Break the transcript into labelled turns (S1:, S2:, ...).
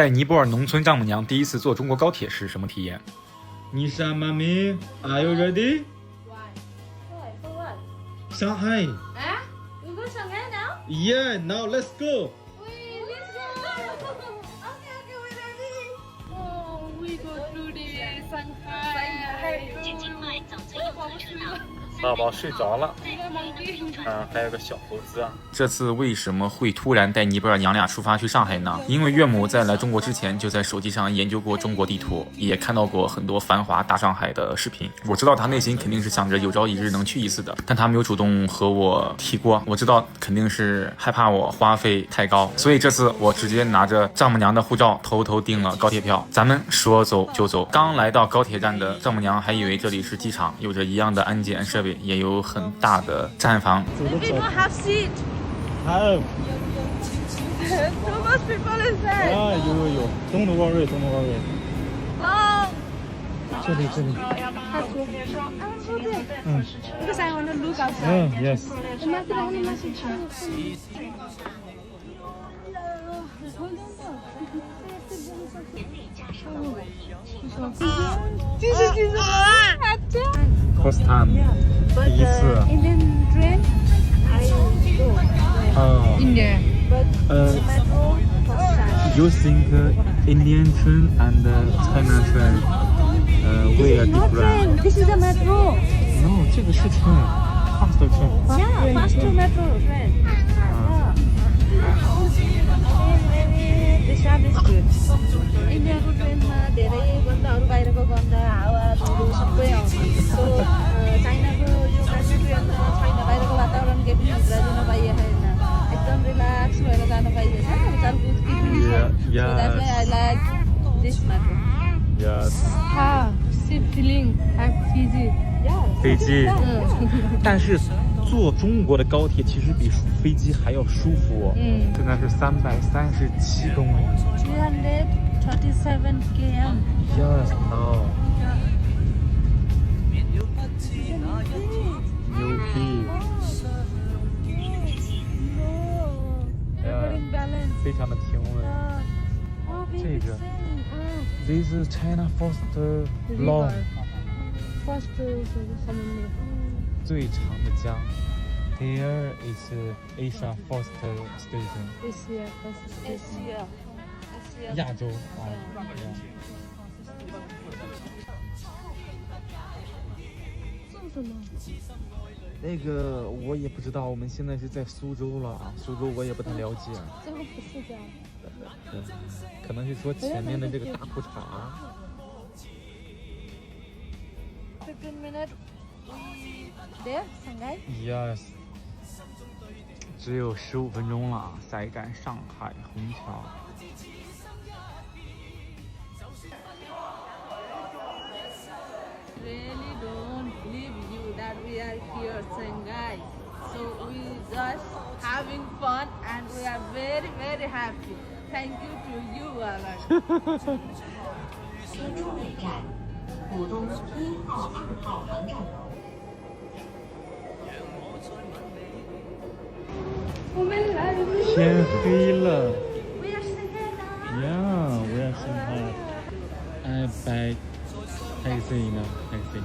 S1: 带尼泊尔农村丈母娘第一次坐中国高铁是什么体验？
S2: Nisha, mommy, are you ready?
S3: Why? Why? For what?
S2: Shanghai.
S3: Huh? You go Shanghai now?
S2: Yeah, now let's go.
S3: Wait, let's go. Okay, we're ready. Oh, we go to the Shanghai.
S1: 宝宝睡着了。还有个小猴子啊。这次为什么会突然带尼泊尔娘俩出发去上海呢？因为岳母在来中国之前就在手机上研究过中国地图，也看到过很多繁华大上海的视频。我知道她内心肯定是想着有朝一日能去一次的，但她没有主动和我提过。我知道肯定是害怕我花费太高，所以这次我直接拿着丈母娘的护照偷偷订了高铁票，咱们说走就走。刚来到高铁站的丈母娘还以为这里是机场，有着一样的安检设备，也有很大的站房。
S3: People have seat.
S2: Have.
S3: Too much people inside.
S2: you. Don't worry.
S3: Oh.
S2: 这里。
S3: Because I want to look outside.
S2: Yes. First time. 第一次。
S3: Indian train, I go. India. But metro, first time.
S2: You think Indian train and China train way are
S3: Not
S2: different?
S3: train. This is a metro.
S2: No, 这个是 train, faster train.
S3: Yeah, faster metro train. Yeah. This one is good. इन्डियाको ट्रेनमा धेरै गन्धहरू बाहिरको गन्ध हावाहरू सबै आउँछ सो चाइनाको यो factory ट्रेनमा छैन बाहिरको वातावरण केही पनि भित्र दिन पाइएन एकदम रिल्याक्स भएर जान पाइएछ विचारको I like this metro.
S2: Yes.
S3: Ship feeling have Fiji.
S2: 飞机，但是坐中国的高铁其实比飞机还要舒服。现在是337公里。
S3: 337 km.
S2: Yes, now. 牛逼。非常的平稳。这个 ，This is China first long.
S3: First Samundra.
S2: 最长的江。Here is Asia first station.
S3: Asia first Asia.
S2: 亚洲啊。
S3: 做什么？
S2: 那个我也不知道，我们现在是在苏州了啊，苏州我也不太了解。
S3: 这个不是的。
S2: 可能是说前面的这个大裤衩。
S3: 15 minutes. There, Shanghai.
S2: Yes. 只有15分钟了，才赶上海虹桥。
S3: Really don't believe you that we are here, Shanghai. So we just having fun and we are very, very happy. Thank you to you, Alan.
S4: 车出北站，浦东1号、2号航站楼。
S2: 天黑了。
S3: We are Shanghai now.
S2: Yeah, we are Shanghai. I buy taxi now. Taxi.